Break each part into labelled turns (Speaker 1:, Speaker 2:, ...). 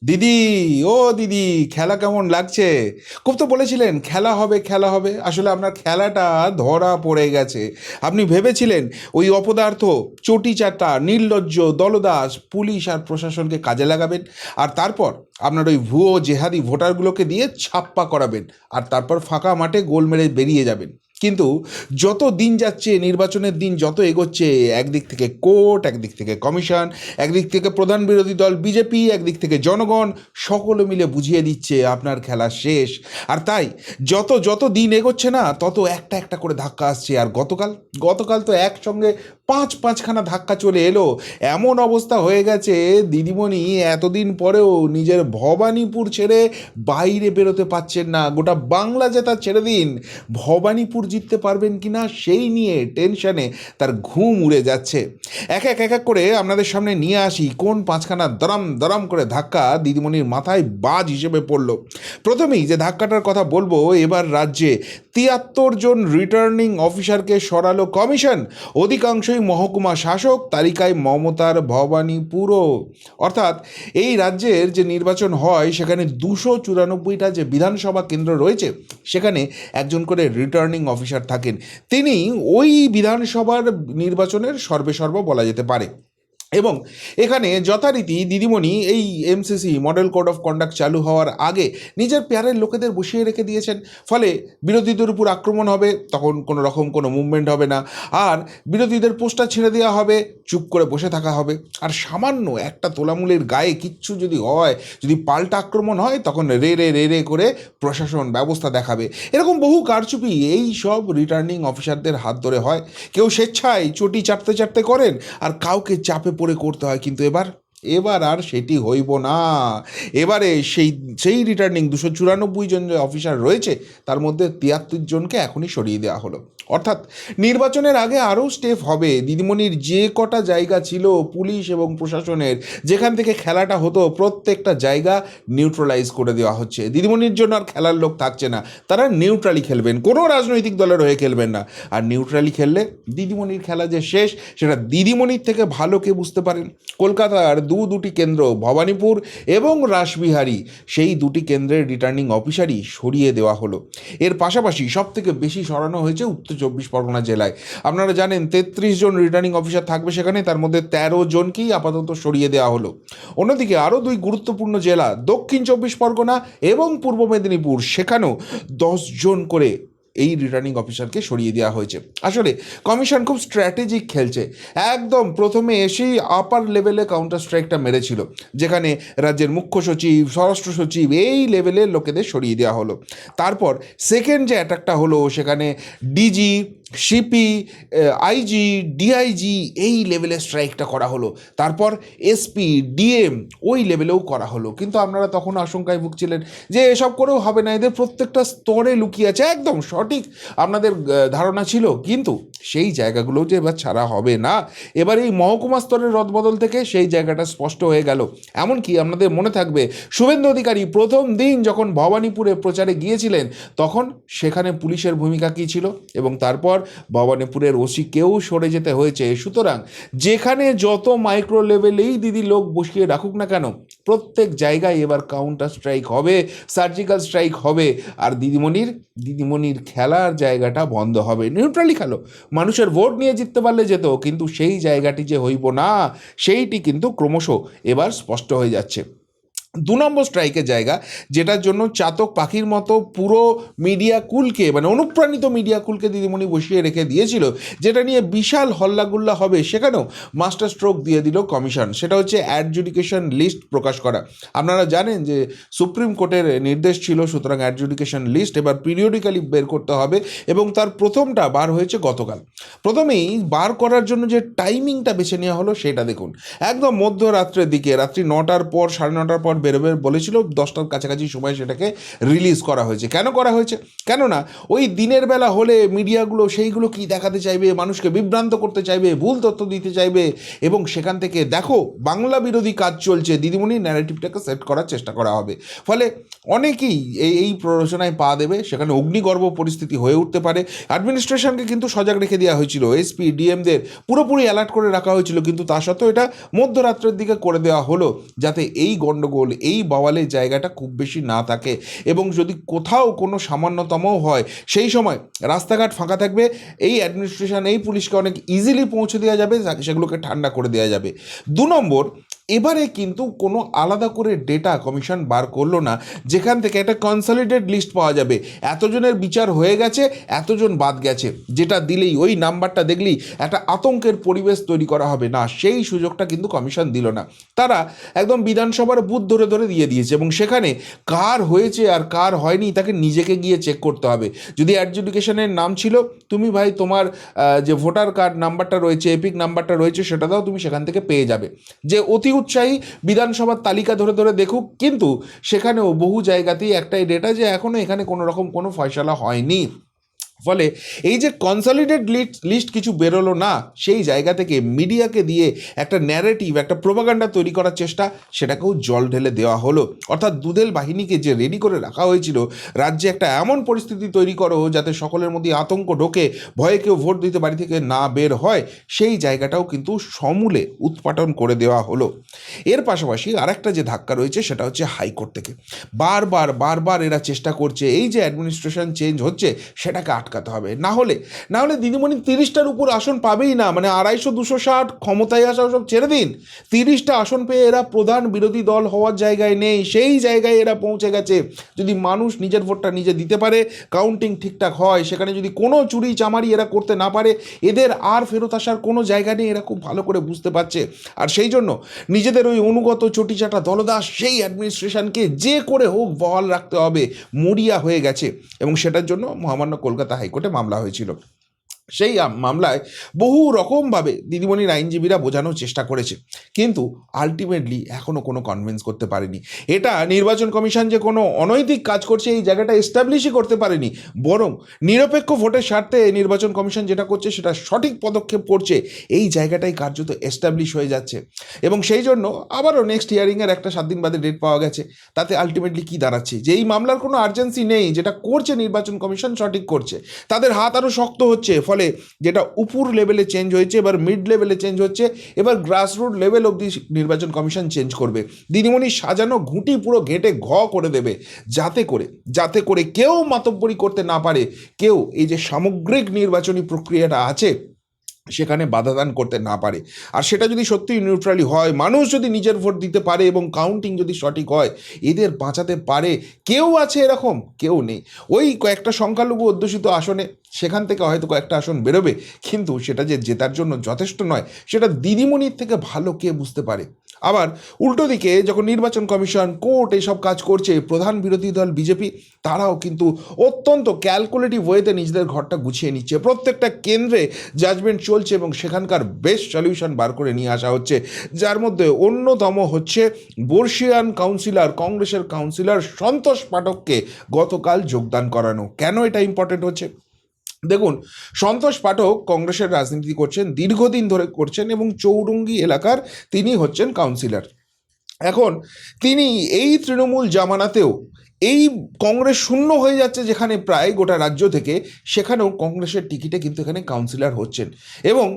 Speaker 1: দিদি, ও দিদি, খেলা কেমন লাগছে? খুব তো বলেছিলেন খেলা হবে খেলা হবে, আসলে আপনার খেলাটা ধরা পড়ে গেছে। আপনি ভেবেছিলেন ওই অপদার্থ, চটি চাটা, নির্লজ্জ দলদাস পুলিশ আর প্রশাসনকে কাজে লাগাবেন, আর তারপর আপনার ওই ভুয়ো জেহাদি ভোটারগুলোকে দিয়ে ছাপ্পা করাবেন, আর তারপর ফাঁকা মাঠে গোল মেরে বেরিয়ে যাবেন। কিন্তু যত দিন যাচ্ছে, নির্বাচনের দিন যত এগোচ্ছে, একদিক থেকে কোর্ট, একদিক থেকে কমিশন, একদিক থেকে প্রধান বিরোধী দল বিজেপি, একদিক থেকে জনগণ, সকলে মিলে বুঝিয়ে দিচ্ছে আপনার খেলা শেষ। আর তাই যত যত দিন এগোচ্ছে না, তত একটা একটা করে ধাক্কা আসছে। আর গতকাল গতকাল তো একসঙ্গে পাঁচখানা ধাক্কা চলে এলো। এমন অবস্থা হয়ে গেছে, দিদিমণি এতদিন পরেও নিজের ভবানীপুর ছেড়ে বাইরে বেরোতে পারছেন না। গোটা বাংলা জেতা ছেড়ে দিন, ভবানীপুর জিততে পারবেন কিনা সেই নিয়ে টেনশনে তার ঘুম উড়ে যাচ্ছে। এক এক করে আপনাদের সামনে নিয়ে আসি কোন পাঁচখানা দরাম দরাম করে ধাক্কা দিদিমণির মাথায় বাজ হিসেবে পড়ল। প্রথমেই যে ধাক্কাটার কথা বলবো, এবার রাজ্যে ৭৩ জন রিটার্নিং অফিসারকে সরালো কমিশন। অধিকাংশই মহকুমা শাসক, তালিকায় মমতার ভবানীপুরও। অর্থাৎ এই রাজ্যের যে নির্বাচন হয়, সেখানে ২৯৪টা যে বিধানসভা কেন্দ্র রয়েছে, সেখানে একজন করে রিটার্নিং অফিসার থাকেন। তিনি ওই বিধানসভার নির্বাচনের সর্বেসর্বা বলা যেতে পারে। এবং এখানে যথারীতি দিদিমণি এই MCC model code of conduct চালু হওয়ার আগে নিজের প্যারের লোকেদের বসিয়ে রেখে দিয়েছেন। ফলে বিরোধীদের উপর আক্রমণ হবে, তখন কোনো রকম কোনো মুভমেন্ট হবে না। আর বিরোধীদের পোস্টার ছেড়ে দেওয়া হবে, চুপ করে বসে থাকা হবে। আর সামান্য একটা তোলামূলের গায়ে কিচ্ছু যদি হয়, যদি পাল্টা আক্রমণ হয়, তখন রে রে রে রে করে প্রশাসন ব্যবস্থা দেখাবে। এরকম বহু কারচুপি এই সব রিটার্নিং অফিসারদের হাত ধরে হয়। কেউ স্বেচ্ছায় চটি চাটতে চাটতে করেন, আর কাউকে চাপে পড়ে করতে হয়। কিন্তু এবার এবার আর সেটি হইব না। এবারে সেই সেই রিটার্নিং ২৯৪ জন যে অফিসার রয়েছে, তার মধ্যে ৭৩ জনকে এখনই সরিয়ে দেওয়া হলো। অর্থাৎ নির্বাচনের আগে আরও স্টেপ হবে। দিদিমণির যে কটা জায়গা ছিল পুলিশ এবং প্রশাসনের, যেখান থেকে খেলাটা হতো, প্রত্যেকটা জায়গা নিউট্রালাইজ করে দেওয়া হচ্ছে। দিদিমণির জন্য আর খেলার লোক থাকছে না, তারা নিউট্রালি খেলবেন, কোনো রাজনৈতিক দলের হয়ে খেলবেন না। আর নিউট্রালি খেললে দিদিমণির খেলা যে শেষ, সেটা দিদিমণির থেকে ভালো কে বুঝতে পারেন? কলকাতার দুটি কেন্দ্র, ভবানীপুর এবং রাসবিহারী, সেই দুটি কেন্দ্রের রিটার্নিং অফিসারই সরিয়ে দেওয়া হলো। এর পাশাপাশি সবথেকে বেশি সরানো হয়েছে উত্তর ২৪ পরগনা জেলায়। আপনারা জানেন ৩৩ জন রিটার্নিং অফিসার থাকবে সেখানে, তার মধ্যে ১৩ জনকেই আপাতত সরিয়ে দেওয়া হলো। অন্যদিকে আরও দুই গুরুত্বপূর্ণ জেলা, দক্ষিণ ২৪ পরগনা এবং পূর্ব মেদিনীপুর, সেখানেও ১০ জন করে এই রিটার্নিং অফিসারকে সরিয়ে দেওয়া হয়েছে। আসলে কমিশন খুব স্ট্র্যাটেজিক খেলছে। একদম প্রথমে এসেই আপার লেভেলে কাউন্টার স্ট্রাইকটা মেরেছিল, যেখানে রাজ্যের মুখ্য সচিব, স্বরাষ্ট্র সচিব, এই লেভেলের লোকেদের সরিয়ে দেওয়া হলো। তারপর সেকেন্ড যে অ্যাটাকটা হলো, সেখানে ডিজি, সিপি, আইজি, ডিআইজি, এই লেভেলে স্ট্রাইকটা করা হলো। তারপর এসপি, ডিএম, ওই লেভেলেও করা হলো। কিন্তু আপনারা তখন আশঙ্কায় ভুগছিলেন যে এসব করেও হবে না, এদের প্রত্যেকটা স্তরে লুকিয়ে আছে। একদম সঠিক আপনাদের ধারণা ছিল। কিন্তু সেই জায়গাগুলো যে এবার ছাড়া হবে না, এবার এই মহকুমা স্তরের রদবদল থেকে সেই জায়গাটা স্পষ্ট হয়ে গেল। এমনকি আপনাদের মনে থাকবে, শুভেন্দু অধিকারী প্রথম দিন যখন ভবানীপুরে প্রচারে গিয়েছিলেন, তখন সেখানে পুলিশের ভূমিকা কী ছিল, এবং তারপর ভবানীপুরের ওসিকেও সরে যেতে হয়েছে। সুতরাং যেখানে যত মাইক্রো লেভেলেই দিদি লোক বসিয়ে রাখুক না কেন, প্রত্যেক জায়গায় এবার কাউন্টার স্ট্রাইক হবে, সার্জিক্যাল স্ট্রাইক হবে। আর দিদিমণির খেলার জায়গাটা বন্ধ হবে। নিউট্রালি খেলো, মানুষের ভোট নিয়ে জিততে পারলে যেত, কিন্তু সেই জায়গাটি যে হইব না, সেইটি কিন্তু ক্রমশ এবার স্পষ্ট হয়ে যাচ্ছে। ২ নম্বর স্ট্রাইকের জায়গা, যেটার জন্য চাতক পাখির মতো পুরো মিডিয়া কুলকে, মানে অনুপ্রাণিত মিডিয়া কুলকে দিদিমণি বসিয়ে রেখে দিয়েছিল, যেটা নিয়ে বিশাল হল্লাগুল্লা হবে, সেখানেও মাস্টার স্ট্রোক দিয়ে দিল কমিশন। সেটা হচ্ছে অ্যাডজুডিকেশন লিস্ট প্রকাশ করা। আপনারা জানেন যে সুপ্রিম কোর্টের নির্দেশ ছিল, সুতরাং অ্যাডজুডিকেশন লিস্ট এবার পিরিয়ডিক্যালি বের করতে হবে, এবং তার প্রথমটা বার হয়েছে গতকাল। প্রথমেই বার করার জন্য যে টাইমিংটা বেছে নেওয়া হলো, সেটা দেখুন। একদম মধ্যরাত্রের দিকে, রাত্রি ৯টার পর, ৯:৩০ পর বেরোবে বলেছিল, 10টার কাছাকাছি সময় সেটাকে রিলিজ করা হয়েছে। কেন করা হয়েছে? কেননা ওই দিনের বেলা হলে মিডিয়াগুলো সেইগুলো কি দেখাতে চাইবে, মানুষকে বিভ্রান্ত করতে চাইবে, ভুল তথ্য দিতে চাইবে, এবং সেখান থেকে দেখো বাংলা বিরোধী কাজ চলছে, দিদিমণির ন্যারেটিভটাকে সেট করার চেষ্টা করা হবে। ফলে অনেকেই এই প্ররোচনায় পা দেবে, সেখানে অগ্নিগর্ভ পরিস্থিতি হয়ে উঠতে পারে। অ্যাডমিনিস্ট্রেশনকে কিন্তু সজাগ রেখে দেওয়া হয়েছিল, এসপি ডিএমদের পুরোপুরি অ্যালার্ট করে রাখা হয়েছিল, কিন্তু তা সত্ত্বেও এটা মধ্যরাত্রের দিকে করে দেওয়া হলো, যাতে এই গণ্ডগোল বাওয়াল, এই বাওয়ালের জায়গাটা খুব বেশি না থাকে, এবং যদি কোথাও কোনো সামান্যতমও হয় সেই সময় রাস্তাঘাট ফাঁকা থাকবে, এই অ্যাডমিনিস্ট্রেশন, এই পুলিশকে অনেক ইজিলি পৌঁছে দেওয়া যাবে, সেগুলোকে ঠান্ডা করে দেওয়া যাবে। 2 নম্বর, এবারে কিন্তু কোনো আলাদা করে ডেটা কমিশন বার করলো না যেখান থেকে একটা কনসলিডেট লিস্ট পাওয়া যাবে, এতজনের বিচার হয়ে গেছে, এতজন বাদ গেছে, যেটা দিলেই ওই নাম্বারটা দেখলেই একটা আতঙ্কের পরিবেশ তৈরি করা হবে না, সেই সুযোগটা কিন্তু কমিশন দিল না। তারা একদম বিধানসভার বুথ ধরে ধরে দিয়ে দিয়েছে, এবং সেখানে কার হয়েছে আর কার হয়নি তাকে নিজেকে গিয়ে চেক করতে হবে। যদি অ্যাডজুডিকেশনের নাম ছিল, তুমি ভাই তোমার যে ভোটার কার্ড নাম্বারটা রয়েছে, এপিক নাম্বারটা রয়েছে, সেটা দাও, তুমি সেখান থেকে পেয়ে যাবে। যে অতি উৎসাহী বিধানসভার তালিকা ধরে ধরে দেখুক, কিন্তু সেখানেও বহু জায়গাতেই একটাই ডেটা যে এখনও এখানে কোনো রকম কোনো ফয়সালা হয়নি। ফলে এই যে কনসলিডেট লিস্ট কিছু বেরোলো না, সেই জায়গা থেকে মিডিয়াকে দিয়ে একটা ন্যারেটিভ, একটা প্রোপাগান্ডা তৈরি করার চেষ্টা, সেটাকেও জল ঢেলে দেওয়া হলো। অর্থাৎ দুদেল বাহিনীকে যে রেডি করে রাখা হয়েছিল, রাজ্যে একটা এমন পরিস্থিতি তৈরি করো যাতে সকলের মধ্যে আতঙ্ক ঢোকে, ভয়ে কেউ ভোট দিতে বাড়ি থেকে না বের হয়, সেই জায়গাটাও কিন্তু সমূলে উৎপাটন করে দেওয়া হলো। এর পাশাপাশি আরেকটা যে ধাক্কা রয়েছে সেটা হচ্ছে হাইকোর্ট থেকে বারবার এরা চেষ্টা করছে এই যে অ্যাডমিনিস্ট্রেশন চেঞ্জ হচ্ছে সেটাকে আটকাতে হবে, না হলে দিদিমণি 30টার উপর আসন পাবেই না, মানে 250-260 ক্ষমতায় আসা সব ছেড়ে দিন, 30টা আসন পেয়ে এরা প্রধান বিরোধী দল হওয়ার জায়গায় নেই, সেই জায়গায় এরা পৌঁছে গেছে। যদি মানুষ নিজের ভোটটা নিজে দিতে পারে, কাউন্টিং ঠিকঠাক হয়, সেখানে যদি কোনো চুরি চামারি এরা করতে না পারে, এদের আর ফেরত আসার কোনো জায়গা নেই, এরা খুব ভালো করে বুঝতে পারছে। আর সেই জন্য নিজেদের ওই অনুগত চটিচাটা দলদাস সেই অ্যাডমিনিস্ট্রেশনকে যে করে হোক বহাল রাখতে হবে, মরিয়া হয়ে গেছে, এবং সেটার জন্য মহামান্য কলকাতা হাইকোর্টে মামলা হয়েছিল। সেই মামলায় বহু রকমভাবে দিদিমণির আইনজীবীরা বোঝানোর চেষ্টা করেছে, কিন্তু আলটিমেটলি এখনও কোনো কনভিন্স করতে পারেনি। এটা নির্বাচন কমিশন যে কোনো অনৈতিক কাজ করছে এই জায়গাটা এস্টাবলিশই করতে পারেনি, বরং নিরপেক্ষ ভোটের স্বার্থে নির্বাচন কমিশন যেটা করছে সেটা সঠিক পদক্ষেপ করছে, এই জায়গাটাই কার্যত এস্টাবলিশ হয়ে যাচ্ছে। এবং সেই জন্য আবারও নেক্সট হিয়ারিংয়ের একটা 7 দিন বাদে ডেট পাওয়া গেছে। তাতে আলটিমেটলি কী দাঁড়াচ্ছে, যে এই মামলার কোনো আর্জেন্সি নেই, যেটা করছে নির্বাচন কমিশন সঠিক করছে, তাদের হাত আরও শক্ত হচ্ছে। ফলে যেটা উপর লেভেলে চেঞ্জ হয়েছে, এবার মিড লেভেলে চেঞ্জ হচ্ছে, এবার গ্রাসরুট লেভেল অবধি নির্বাচন কমিশন চেঞ্জ করবে। দিদিমণি সাজানো ঘুঁটি পুরো ঘেঁটে করে দেবে, যাতে করে কেউ মাতব্বরি করতে না পারে, কেউ এই যে সামগ্রিক নির্বাচনী প্রক্রিয়াটা আছে সেখানে বাধাদান করতে না পারে। আর সেটা যদি সত্যিই নিউট্রালি হয়, মানুষ যদি নিজের ভোট দিতে পারে এবং কাউন্টিং যদি সঠিক হয়, এদের বাঁচাতে পারে। কেউ আছে এরকম? কেউ নেই। ওই কয়েকটা সংখ্যালঘু অধ্যুষিত আসনে সেখান থেকে হয়তো কয়েকটা আসন বেরোবে, কিন্তু সেটা যে জেতার জন্য যথেষ্ট নয়, সেটা দিদিমণির থেকে ভালো কে বুঝতে পারে। আবার উল্টো দিকে যখন নির্বাচন কমিশন, কোর্ট এইসব কাজ করছে, প্রধান বিরোধী দল বিজেপি তারাও কিন্তু অত্যন্ত ক্যালকুলেটিভ ওয়েতে নিজেদের ঘরটা গুছিয়ে নিচ্ছে। প্রত্যেকটা কেন্দ্রে জাজমেন্ট চলছে এবং সেখানকার বেস্ট সলিউশন বার করে নিয়ে আসা হচ্ছে, যার মধ্যে অন্যতম হচ্ছে বর্ষিয়ান কাউন্সিলর, কংগ্রেসের কাউন্সিলর সন্তোষ পাঠককে গতকাল যোগদান করানো। কেন এটা ইম্পর্টেন্ট হচ্ছে? দেখুন, সন্তোষ পাঠক কংগ্রেসের রাজনীতি করছেন, দীর্ঘদিন ধরে করছেন, এবং চৌরঙ্গি এলাকার তিনি হচ্ছেন কাউন্সিলর। এখন তিনি এই তৃণমূল জামানাতেও এই কংগ্রেস শূন্য হয়ে যাচ্ছে যেখানে প্রায় গোটা রাজ্য থেকে, সেখানেও কংগ্রেসের টিকিটে কিন্তু এখানে কাউন্সিলর হচ্ছেন, এবং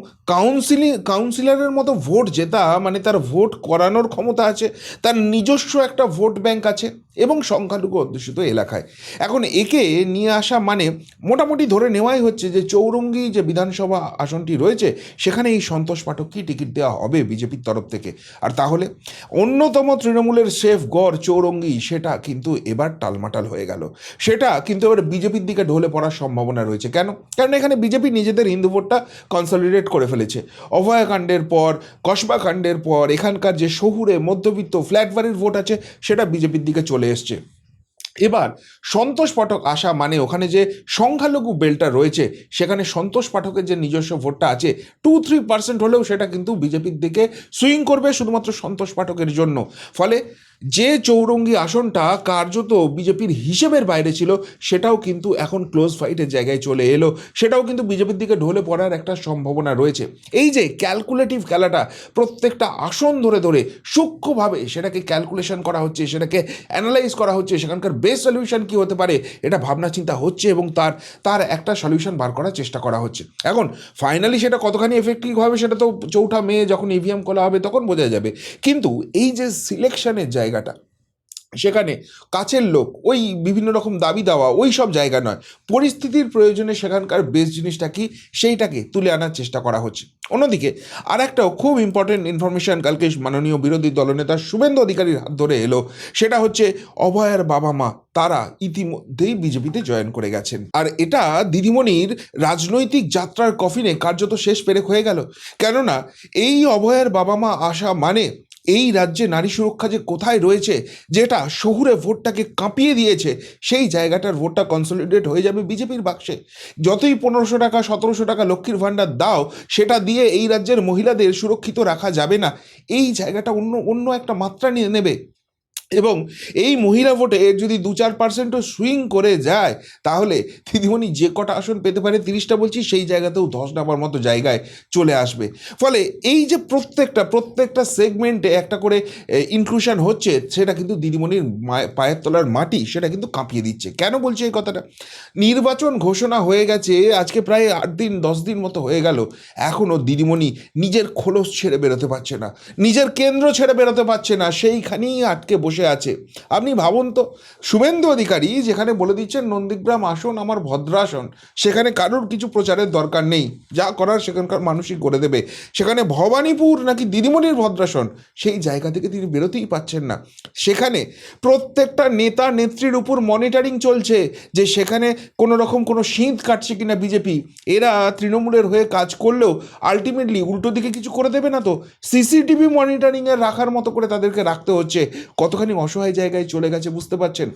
Speaker 1: কাউন্সিলরের মতো ভোট জেতা মানে তার ভোট করানোর ক্ষমতা আছে, তার নিজস্ব একটা ভোট ব্যাংক আছে, এবং সংখ্যালঘু অধ্যুষিত এলাকায়। এখন একে নিয়ে আসা মানে মোটামুটি ধরে নেওয়াই হচ্ছে যে চৌরঙ্গি যে বিধানসভা আসনটি রয়েছে সেখানে এই সন্তোষ পাঠককেই টিকিট দেওয়া হবে বিজেপির তরফ থেকে। আর তাহলে অন্যতম তৃণমূলের সেফ গড় চৌরঙ্গি, সেটা কিন্তু এবার টালমাটাল হয়ে গেল, সেটা কিন্তু এবার বিজেপির দিকে ঢলে পড়ার সম্ভাবনা রয়েছে। কারণ এখানে বিজেপি নিজেদের হিন্দু ভোটটা কনসলিডেট করে ফেলেছে। অভয়াকাণ্ডের পর, কসবা কাণ্ডের পর এখানকার যে শহুরে মধ্যবিত্ত ফ্ল্যাট বাড়ির ভোট আছে সেটা বিজেপির দিকে চলে এসছে। এবার সন্তোষ পাঠক আসা মানে ওখানে যে সংখ্যালঘু বেলটা রয়েছে সেখানে সন্তোষ পাঠকের যে নিজস্ব ভোটটা আছে 2-3% হলেও সেটা কিন্তু বিজেপির দিকে সুইং করবে শুধুমাত্র সন্তোষ পাঠকের জন্য। ফলে যে চৌরঙ্গি আসনটা কার্যত বিজেপির হিসেবের বাইরে ছিল সেটাও কিন্তু এখন ক্লোজ ফাইটের জায়গায় চলে এলো, সেটাও কিন্তু বিজেপির দিকে ঢলে পড়ার একটা সম্ভাবনা রয়েছে। এই যে ক্যালকুলেটিভ খেলাটা, প্রত্যেকটা আসন ধরে ধরে সূক্ষ্মভাবে সেটাকে ক্যালকুলেশন করা হচ্ছে, সেটাকে অ্যানালাইজ করা হচ্ছে, সেখানকার বেস্ট সলিউশন কী হতে পারে এটা ভাবনা চিন্তা হচ্ছে, এবং তার একটা সলিউশন বার করার চেষ্টা করা হচ্ছে। এখন ফাইনালি সেটা কতখানি এফেক্টিভ হবে সেটা তো 4 মে যখন ইভিএম খোলা হবে তখন বোঝা যাবে, কিন্তু এই যে সিলেকশনের জায়গাটা, সেখানে কাছের লোক, ওই বিভিন্ন রকম দাবি দেওয়া ওই সব জায়গা নয়, পরিস্থিতির প্রয়োজনে সেখানকার বেস্ট জিনিসটা কি সেইটাকে তুলে আনার চেষ্টা করা হচ্ছে। অন্যদিকে আর একটাও খুব ইম্পর্টেন্ট ইনফরমেশন কালকে মাননীয় বিরোধী দলনেতা শুভেন্দু অধিকারীর হাত ধরে এলো, সেটা হচ্ছে অভয়ার বাবা মা তারা ইতিমধ্যেই বিজেপিতে জয়েন করে গেছেন। আর এটা দিদিমণির রাজনৈতিক যাত্রার কফিনে কার্যত শেষ পেরেক হয়ে গেল। কেননা এই অভয়ার বাবা মা আসা মানে এই রাজ্যে নারী সুরক্ষা যে কোথায় রয়েছে, যেটা শহুরে ভোটটাকে কাঁপিয়ে দিয়েছে, সেই জায়গাটার ভোটটা কনসলিডেট হয়ে যাবে বিজেপির বাক্সে। যতই 1500 টাকা 1700 টাকা লক্ষ্মীর ভাণ্ডার দাও, সেটা দিয়ে এই রাজ্যের মহিলাদের সুরক্ষিত রাখা যাবে না। এই জায়গাটা অন্য অন্য একটা মাত্রা নিয়ে নেবে। এবং এই মহিলা ভোটে যদি 2-4% সুইং করে যায়, তাহলে দিদিমণি যে কটা আসন পেতে পারে 30টা বলছি, সেই জায়গাতেও 10 নাম্বার মতো জায়গায় চলে আসবে। ফলে এই যে প্রত্যেকটা সেগমেন্টে একটা করে ইনক্লুশন হচ্ছে, সেটা কিন্তু দিদিমণির পায়ের তলার মাটি সেটা কিন্তু কাঁপিয়ে দিচ্ছে। কেন বলছি এই কথাটা? নির্বাচন ঘোষণা হয়ে গেছে আজকে প্রায় 8-10 দিন মতো হয়ে গেল, এখনও দিদিমণি নিজের খোলস ছেড়ে বেরোতে পারছে না, নিজের কেন্দ্র ছেড়ে বেরোতে পারছে না, সেইখানেই আটকে বসে আছে। আপনি ভাবুন তো, শুভেন্দু অধিকারী যেখানে বলে দিচ্ছেন নন্দীগ্রাম আসন আমার ভদ্রাসন, সেখানে কারোর কিছু প্রচারের দরকার নেই, যা করার সেখানকার মানুষই করে দেবে। সেখানে ভবানীপুর নাকি দিদিমণির ভদ্রাসন, সেই জায়গা থেকে তিনি বেরোতেই পাচ্ছেন না। সেখানে প্রত্যেকটা নেতা নেত্রীর উপর মনিটরিং চলছে যে সেখানে কোনো রকম কোনো সিঁধ কাটছে কিনা বিজেপি। এরা তৃণমূলের হয়ে কাজ করলেও আলটিমেটলি উল্টো দিকে কিছু করে দেবে না তো, সিসিটিভি মনিটরিংয়ে রাখার মতো করে তাদেরকে রাখতে হচ্ছে। কতখানি অসহায় জায়গায় চলে গেছে বুঝতে পারছেন।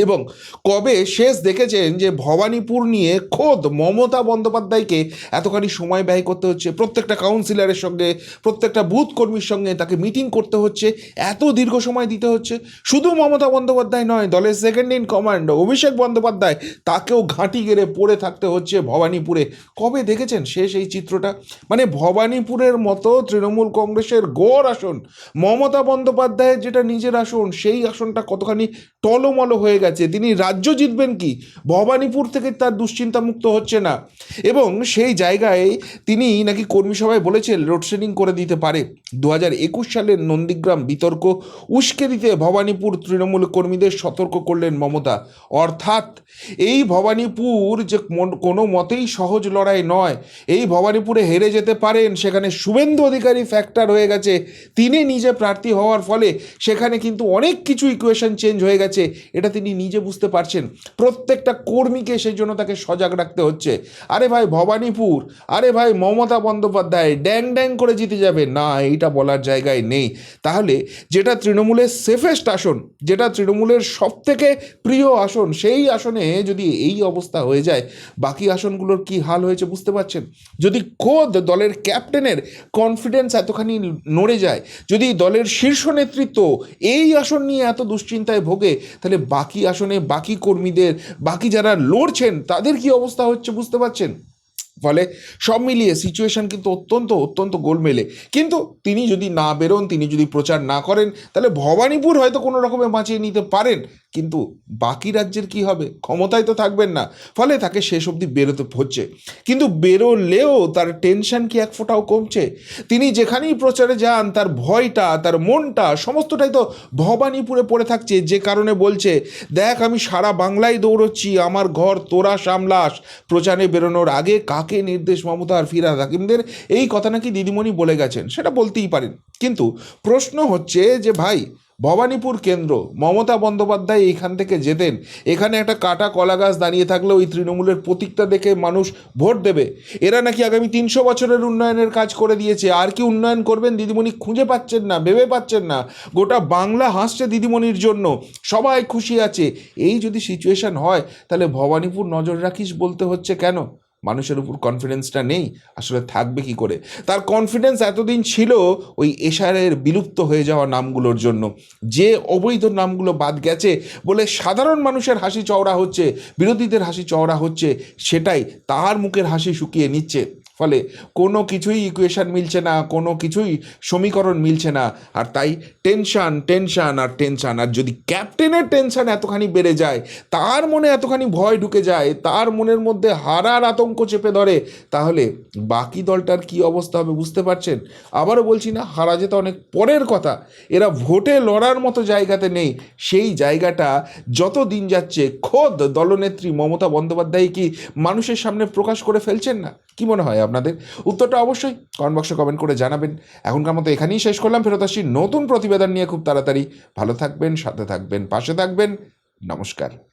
Speaker 1: এবং কবে শেষ দেখেছেন যে ভবানীপুর নিয়ে খোদ মমতা বন্দ্যোপাধ্যায়কে এতখানি সময় ব্যয় করতে হচ্ছে, প্রত্যেকটা কাউন্সিলরের সঙ্গে, প্রত্যেকটা বুথ কর্মীর সঙ্গে তাকে মিটিং করতে হচ্ছে, এত দীর্ঘ সময় দিতে হচ্ছে। শুধু মমতা বন্দ্যোপাধ্যায় নয়, দলের second in command Abhishek Bandyopadhyay, তাকেও ঘাঁটি গেড়ে পড়ে থাকতে হচ্ছে ভবানীপুরে। কবে দেখেছেন শেষ এই চিত্রটা? মানে ভবানীপুরের মতো তৃণমূল কংগ্রেসের গড় আসন, মমতা বন্দ্যোপাধ্যায়ের যেটা নিজের আসন, সেই আসনটা কতখানি টলমল হয়ে গেছে। তিনি রাজ্য জিতবেন কি, ভবানীপুর থেকে তার দুশ্চিন্তা মুক্ত হচ্ছে না। এবং সেই জায়গায় তিনি নাকি কর্মী সভায় বলেছেন লোডশেডিং করে দিতে পারে। 2021 সালের নন্দীগ্রাম বিতর্ক উস্কে দিতে ভবানীপুর তৃণমূল কর্মীদের সতর্ক করলেন মমতা। অর্থাৎ এই ভবানীপুর যে কোনো মতেই সহজ লড়াই নয়, এই ভবানীপুরে হেরে যেতে পারেন, সেখানে শুভেন্দু অধিকারী ফ্যাক্টর হয়ে গেছে। তিনি নিজে প্রার্থী হওয়ার ফলে সেখানে কিন্তু অনেক কিছু ইকুয়েশন চেঞ্জ হয়ে গেছে, এটা তিনি নিজে বুঝতে পারছেন। প্রত্যেকটা কর্মীকে সেই জন্য তাকে সজাগ রাখতে হচ্ছে। আরে ভাই ভবানীপুর, আরে ভাই মমতা বন্দ্যোপাধ্যায় ড্যাং ড্যাং করে জিতে যাবে না, এইটা বলার জায়গায় নেই। তাহলে যেটা তৃণমূলের সেফেস্ট আসন, যেটা তৃণমূলের সবথেকে প্রিয় আসন, সেই আসনে যদি এই অবস্থা হয়ে যায়, বাকি আসনগুলোর কি হাল হয়েছে বুঝতে পারছেন। যদি খোদ দলের ক্যাপ্টেনের কনফিডেন্স এতখানি নড়ে যায়, যদি দলের শীর্ষ নেতৃত্ব এই আসন নিয়ে এত দুশ্চিন্তায় ভোগে, তাহলে বাকি আসনে বাকি কর্মীদের, বাকি যারা লড়ছেন তাদের কি অবস্থা হচ্ছে বুঝতে পারছেন। ফলে সব মিলিয়ে সিচুয়েশন কিন্তু অত্যন্ত গোলমেলে। কিন্তু তিনি যদি না বেরোন, তিনি যদি প্রচার না করেন, তাহলে ভবানীপুর হয়তো কোনো রকমে বাঁচিয়ে নিতে পারেন, কিন্তু বাকি রাজ্যের কি হবে? ক্ষমতায় তো থাকবেন না। ফলে তাকে শেষ অবধি বেরোতে হচ্ছে। কিন্তু বেরোলেও তার টেনশন কি এক ফোঁটাও কমছে? তিনি যেখানেই প্রচারে যান, তার ভয়টা, তার মনটা সমস্তটাই তো ভবানীপুরে পড়ে থাকছে। যে কারণে বলছে, দেখ আমি সারা বাংলায় দৌড়চ্ছি, আমার ঘর তোরা সামলাস। প্রচারে বেরোনোর আগে কাকে নির্দেশ মমতা আর ফিরহাদ হাকিমদের, এই কথা নাকি দিদিমণি বলে গেছেন, সেটা বলতেই পারেন। কিন্তু প্রশ্ন হচ্ছে যে ভাই, ভবানীপুর কেন্দ্র, মমতা বন্দ্যোপাধ্যায় এইখান থেকে যেতেন, এখানে একটা কাটা কলা গাছ দাঁড়িয়ে থাকলে ওই তৃণমূলের প্রতীকটা দেখে মানুষ ভোট দেবে। এরা নাকি আগামী 300 বছরের উন্নয়নের কাজ করে দিয়েছে, আর কি উন্নয়ন করবেন দিদিমণি খুঁজে পাচ্ছেন না, ভেবে পাচ্ছেন না। গোটা বাংলা হাসছে দিদিমণির জন্য, সবাই খুশি আছে। এই যদি সিচুয়েশন হয়, তাহলে ভবানীপুর নজর রাখিস বলতে হচ্ছে কেন? মানুষের উপর কনফিডেন্সটা নেই, আসলে থাকবে কি করে? তার কনফিডেন্স এতদিন ছিল ওই এশারের বিলুপ্ত হয়ে যাওয়া নামগুলোর জন্য, যে অবৈধ নামগুলো বাদ গেছে বলে সাধারণ মানুষের হাসি চওড়া হচ্ছে, বিরোধীদের হাসি চওড়া হচ্ছে, সেটাই তার মুখের হাসি শুকিয়ে নিচ্ছে। ফলে কোনো কিছুই ইকুয়েশন মিলছে না, কোনো কিছুই সমীকরণ মিলছে না। আর তাই টেনশান টেনশান আর টেনশান। আর যদি ক্যাপ্টেনের টেনশান এতখানি বেড়ে যায়, তার মনে এতখানি ভয় ঢুকে যায়, তার মনের মধ্যে হারার আতঙ্ক চেপে ধরে, তাহলে বাকি দলটার কি অবস্থা হবে বুঝতে পারছেন? আবারও বলছি না, হারা যেতে অনেক পরের কথা, এরা ভোটে লড়ার মতো জায়গাতে নেই। সেই জায়গাটা যত দিন যাচ্ছে খোদ দলনেত্রী মমতা বন্দ্যোপাধ্যায় কি মানুষের সামনে প্রকাশ করে ফেলছেন না? কি মনে হয় আপনাদের? উত্তরটা অবশ্যই কমেন্ট বক্সে কমেন্ট করে জানাবেন। এখনকার মতো এখানেই শেষ করলাম, ফেরত আসছি নতুন প্রতিবেদন নিয়ে খুব তাড়াতাড়ি। ভালো থাকবেন, সাথে থাকবেন, পাশে থাকবেন। নমস্কার।